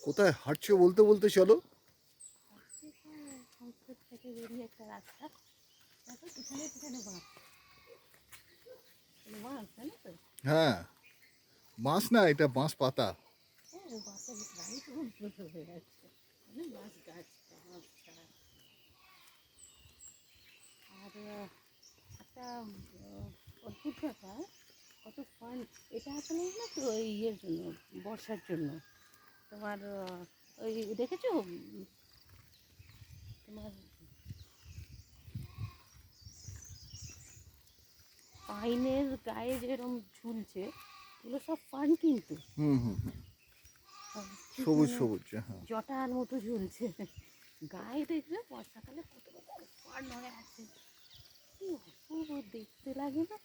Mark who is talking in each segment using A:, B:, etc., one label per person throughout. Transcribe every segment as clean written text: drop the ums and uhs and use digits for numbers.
A: কোথায় হাঁটছো বলতে বলতে চলো।
B: সংস্কৃত থেকে বেরিয়ে একটা রাস্তা, দেখো পিছনে পিছনে বাঁশ, বাঁশ জানো তো?
A: হ্যাঁ, বাঁশ না, এটা বাঁশ পাতা।
B: হ্যাঁ, বাঁশের গাড়ি তো উন্নত হয়ে যাচ্ছে, মানে বাঁশ গাছ, বাঁশ ছাড়া। আর একটা অদ্ভুত ব্যাপার, কত ফান। এটা আসলে না তো ওই ইয়ের জন্য, বর্ষার জন্য। তোমার ওই দেখেছো তোমার পাইনের গায়ে যেরকম ঝুলছে, এগুলো সব ফান কিন্তু
A: হুম হুম হুম,
B: ঠিক
A: সবুজ
B: মানে
A: সবুজ, হ্যাঁ।
B: জটার মতো ঝুলছে গায়ে। দেখবে বর্ষাকালে কত রকম ফান হয়ে আছে, কি অপূর্ব দেখতে লাগে না?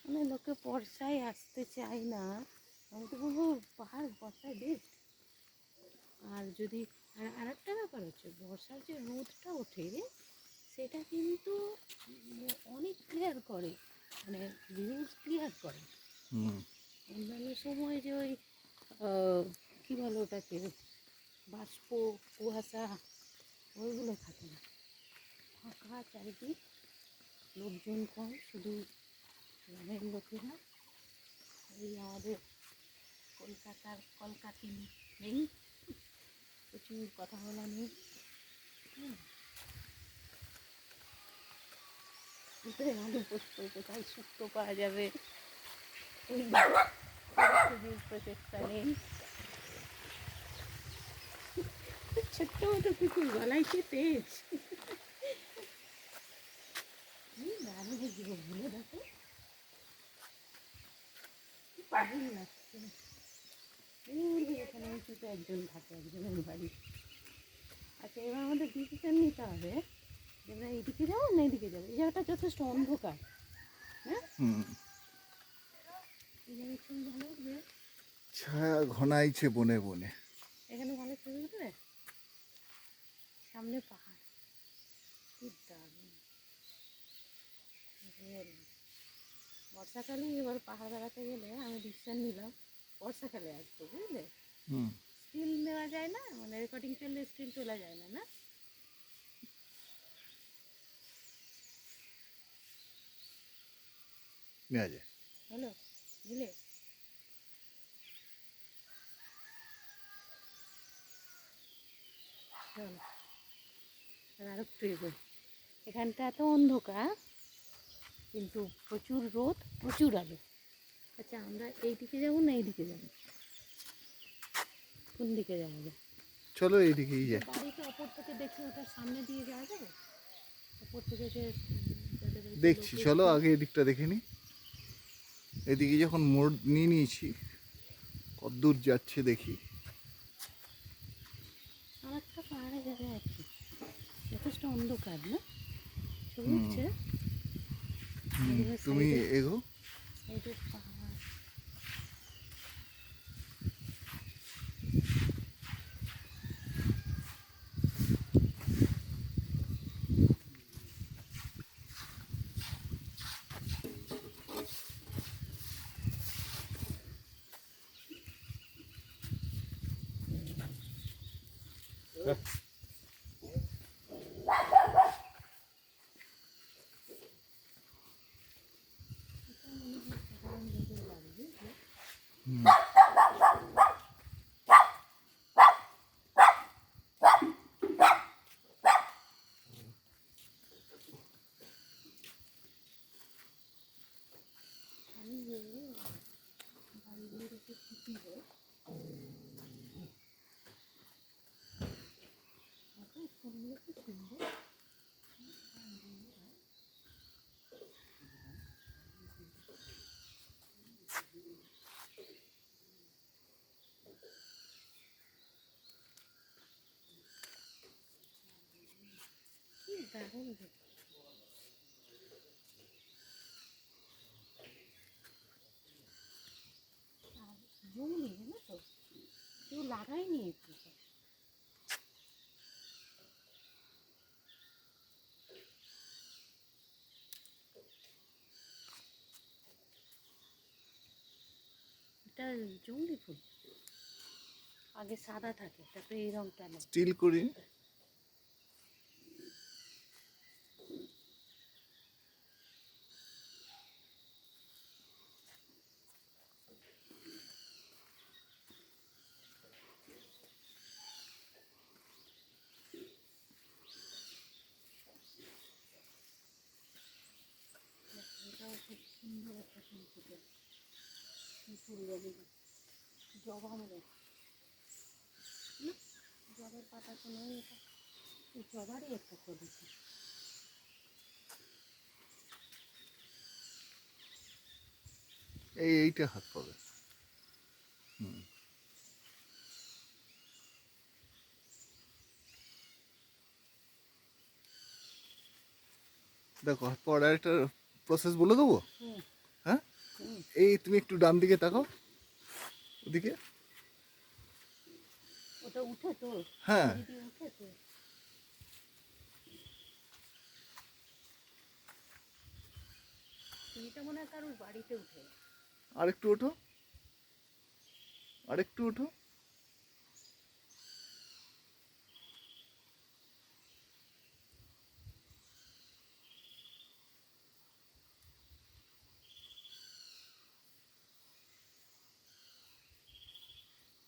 B: মানে লোকে বর্ষায় আসতে চায় না, আমি তো বলবো পাহাড় বর্ষায় বেস্ট। আর যদি আর একটা ব্যাপার হচ্ছে, বর্ষার যে রোদটা ওঠে সেটা কিন্তু অনেক ক্লিয়ার করে, মানে ভিউজ ক্লিয়ার করে।
A: হুম,
B: অন্যান্য সময় যে ওই কী বলো ওটাকে, বাষ্প, কুয়াশা, ওইগুলো থাকে না, ফাঁকা চারিদিক, লোকজন কম, শুধু গ্রামের লোকেরা। এই আমাদের কলকাতার কলকাতি নেই, প্রচুর কথা বলা নেই। কোথায় আলু পোস্ত, কোথায় শুক্তো পাওয়া যাবে, এই খোঁজাখুঁজির প্রচেষ্টা নেই। ছোট্ট মতো কুকুর, গলায় কি তেজ! দারুণ এগুলো ভুলে দেখো, দারুণ লাগছে। ওই যে এখানে উঁচুতে একজন থাকে, একজনের বাড়ি। আচ্ছা, এবার আমাদের ডিসিশন নিতে হবে যে আমরা এইদিকে যাবো না এইদিকে যাবো। এই জায়গাটা যথেষ্ট অন্ধকার, হ্যাঁ,
A: হুম।
B: এই জায়গায় ছবি ভালো উঠবে,
A: ছায়া ঘনাইছে বনে বনে।
B: এখানে ভালো ছবি উঠবে, সামনে পাহাড়, কি দারুণ। বর্ষাকালে এবার পাহাড় বেড়াতে গেলে আমি ডিসিশন নিলাম বর্ষাকালে আসবো, বুঝলে?
A: হুম,
B: স্টিল নেওয়া যায় না, মানে রেকর্ডিং চললে স্টিল তোলা যায় না, না?
A: নেওয়া যায়।
B: হলো, বুঝলে? চলো আর একটু এগোই। এখানটা এত অন্ধকার, কিন্তু প্রচুর রোদ, প্রচুর আলো। আচ্ছা, আমরা এইদিকে যাবো না এইদিকে যাবো, কোন দিকে যাওয়া যায়?
A: চলো এইদিকেই যাই।
B: বাড়িতে অপর থেকে দেখে ওটার সামনে দিয়ে যাওয়া যাবে, অপর থেকে যে যাদের বাড়িতে লোক
A: দেখছি, চলো
B: এসছে।
A: আগে এদিকটা দেখে নি। এদিকে যখন মোড় নিয়ে নিয়েছি, কতদূর যাচ্ছে দেখি।
B: আর একটা পাহাড়ে যাবে আর কি, যথেষ্ট অন্ধকার না, ছবি
A: হুম
B: উঠছে।
A: হুম, তুমি
B: সাইডে
A: এগো।
B: সাইডে পাহাড়,
A: হুম,
B: আমি যে বাড়িগুলোর একটু ছুটি হয়, এত ফুলগুলো কি সুন্দর। কি দারুণ দেখতে। আর জঙ্গলি, জানো তো, কেউ লাগায়নি একটু। এটা জঙ্গলি ফুল, আগে সাদা থাকে, তারপরে এই রংটা নেই।
A: স্টিল করি।
B: এটাও খুব সুন্দর একটা ফুল ফুটে, কি ফুল জানি না, জবা মনে হয়। জবার পাতা তো নয় এটা, এই জবারই একটা করেছে।
A: এইটা হাত পাবে। হুম, দেখো হাত পাওয়ার একটা প্রসেস বলে দেবো।
B: হুম
A: হ্যাঁ,
B: হুম।
A: এই তুমি একটু ডান দিকে তাকাও, ওদিকে।
B: ওটা উঠে তো,
A: হ্যাঁ,
B: সিঁড়ি দিয়ে উঠে তো। সিঁড়িটা মনে হয় কারোর বাড়িতে উঠে।
A: আরেকটু ওঠো, আরেকটু ওঠো।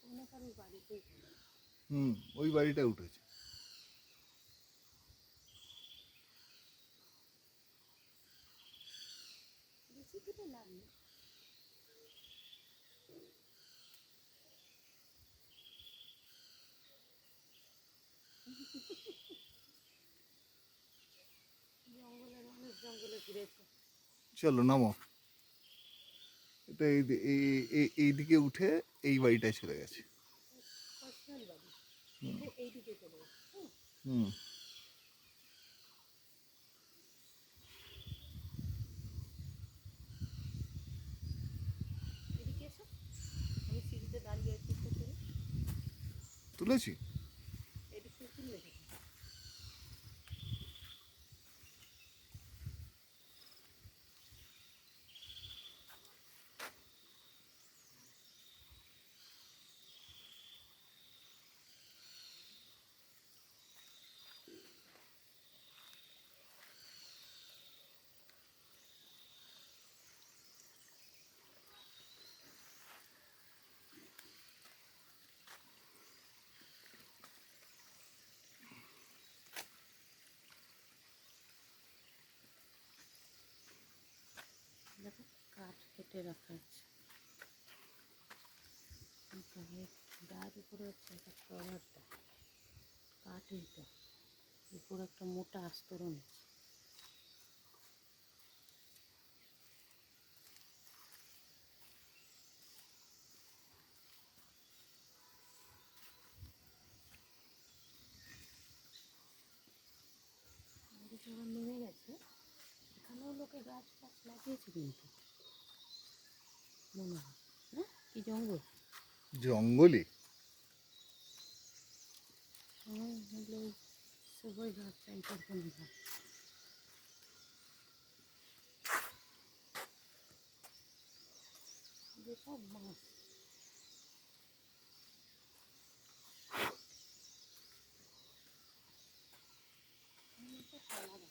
B: মনে হয় কারোর বাড়িতে উঠে।
A: হুম, ওই বাড়িটা উঠেছে।
B: বেশি দূরে নামি। জঙ্গলের মানুষ জঙ্গলে ঘুরেছে।
A: চলো নামো। এটা এইদিকে উঠে এই বাড়িটায় চলে গেছে।
B: পার্সোনাল বাড়ি,
A: হুম
B: উঠে এইদিকে চলে গেছে।
A: হুম।
B: এদিকে এসো, আমি সিঁড়িতে দাঁড়িয়ে আছি, একটু তুলে
A: তুলেছি।
B: এদিক থেকে তুললে দেখি। দেখো কাঠ কেটে রাখা আছে, গায়ের উপরে হচ্ছে একটা কভার দেয়, কাঠ এইটা, উপরে একটা মোটা আস্তরণ আছে। এদিকে আবার নেমে গেছে, এখানেও লোকে গাছ ফাছ লাগিয়েছে কিন্তু মনে হয়, হ্যাঁ কি জঙ্গল।
A: জঙ্গলে
B: हाँ हम लोग सुबह घाट सेंटर को मिला। ये सब मांस हमने तो खाना था।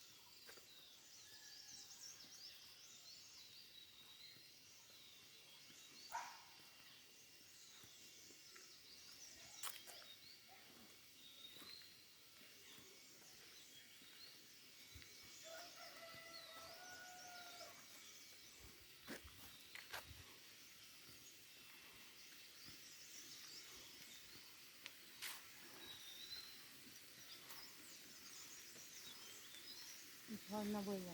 B: झरना बोल रहा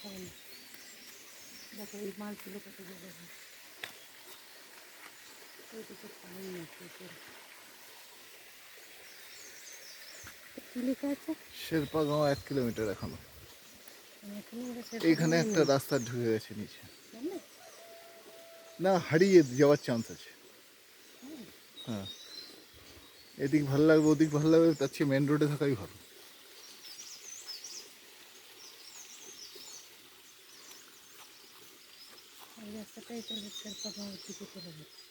B: झरना, देखो ये माल किलो का तो जगह है, तो देखो पानी में ऊपर কি লেখা আছে?
A: শেরপা গাঁও 1 কিলোমিটার এখনো।
B: এখানে ওরা
A: এইখানে
B: সেরকম
A: একটা রাস্তা ঢুকে গেছে নিচে,
B: জানলে?
A: না হারিয়ে যাওয়ার চান্স আছে। হ্যাঁ, এদিক ভালো লাগবে ওদিক ভালো লাগবে, তার চেয়ে মেন রোডে থাকাই ভালো।
B: এই রাস্তাটাই চলে শেরপা গাঁওয়ের দিকে চলে যাচ্ছে।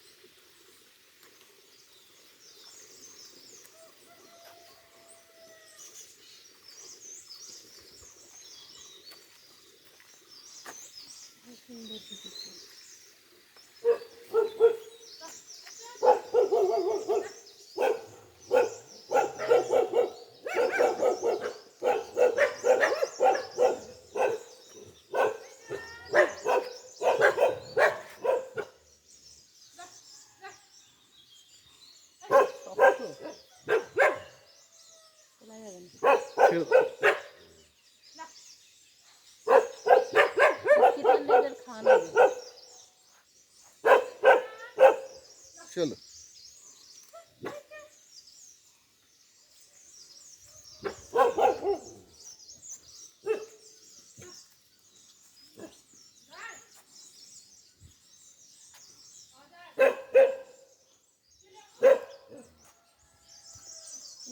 B: কি সুন্দর দিদিটা। শক্ত তোলা যাবে না। চিকেন লেগের খাওয়ানো যাবে।
A: চলো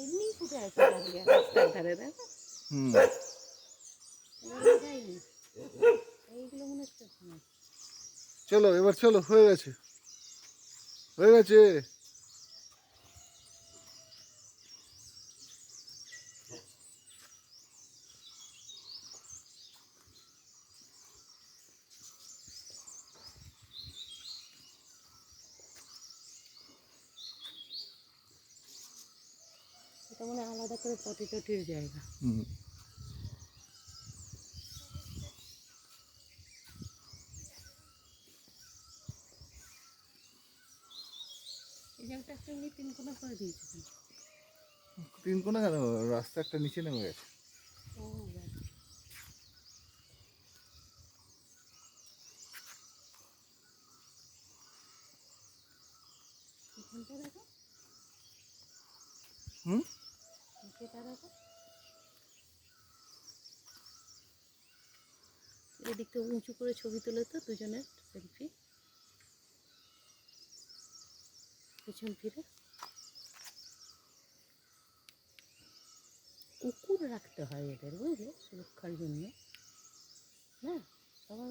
B: এমনি ফুটে আছে দাঁড়িয়ে রাস্তার ধারে, দেখো
A: হুম
B: এভাবে যায়নি। এইগুলো মনে হচ্ছে ওখানে।
A: চলো এবার চলো, হয়ে গেছে হয়ে গেছে।
B: এটা মনে হয় আলাদা করে পটি টটির জায়গা।
A: হুম
B: এই জায়গাটা একটা এমনি তিন কোনা করে দিয়েছে কিন্তু।
A: তিন কোনা কেন, রাস্তা একটা নিচে নেমে গেছে।
B: ও ব্যাস। এখানটা দেখো,
A: হুম
B: নিচেটা দেখো, এদিকটা উঁচু করে ছবি তোলে তো দুজনের সেলফি, পেছন ফিরে। কুকুর রাখতে হয় এদের, বুঝলে, সুরক্ষার জন্য। না, সবার